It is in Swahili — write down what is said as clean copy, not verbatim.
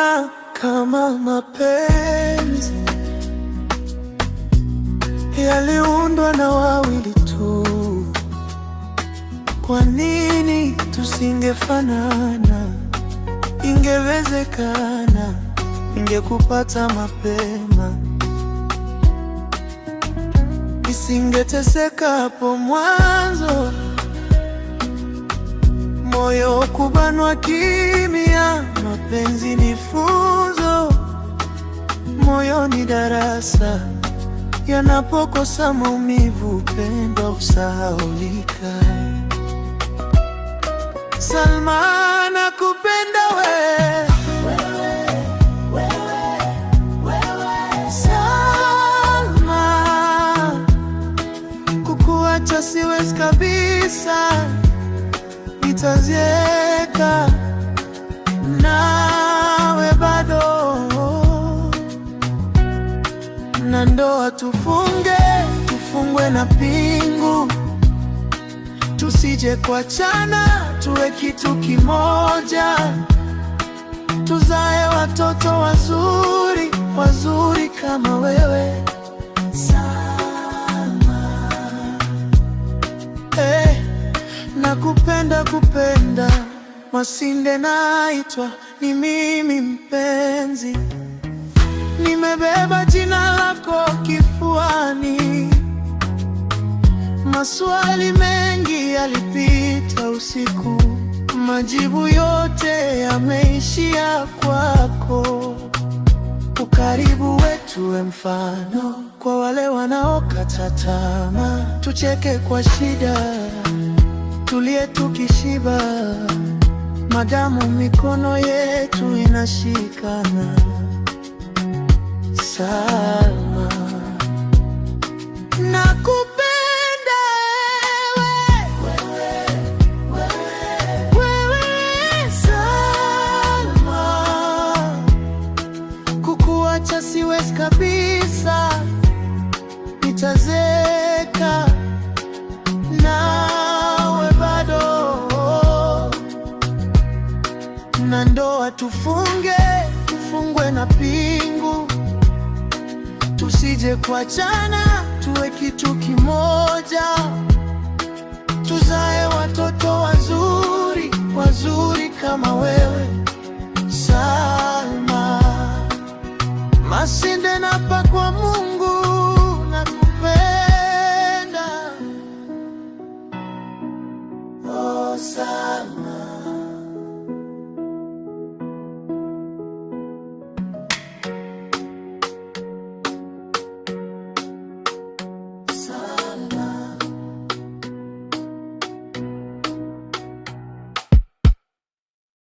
hakuna kama mapenzi, yaliundwa na wawili tu. Kwa nini tusingefanana? Ingewezekana, ningekupata mapema, nisingeteseka hapo mwanzo. Moyo kubanwa kimya, mapenzi ni funzo. Moyo ni darasa, yanapokosa maumivu, upendo husahaulika. Salma, nakupenda wewe. Salma, kukuacha siwezi kabisa. Nitazeeka nawe bado, na ndoa tufungwe na pingu, tusije kuachana, tuwe kitu kimoja, tuzae watoto wazuri, wazuri kama wewe Salma. Nakupenda Masinde naitwa, ni mimi mpenzi, nimebeba jina lako kifuani. Maswali mengi yalipita usiku, majibu yote yameishia kwako. Ukaribu wetu we mfano kwa wale wanaokata tamaa, tucheke kwa shida, tulie tukishiba, madamu mikono yetu inashikana. Salma, nakupenda wewe Salma, kukuacha siwezi kabisa. Nitazeeka nawe bado, na ndoa tufungwe na pingu, tusije kuachana, tuwe kitu kimoja, tuzae watoto wazuri, wazuri kama wewe Salma. Masinde napa kwa Mungu, nakupenda oh Salma.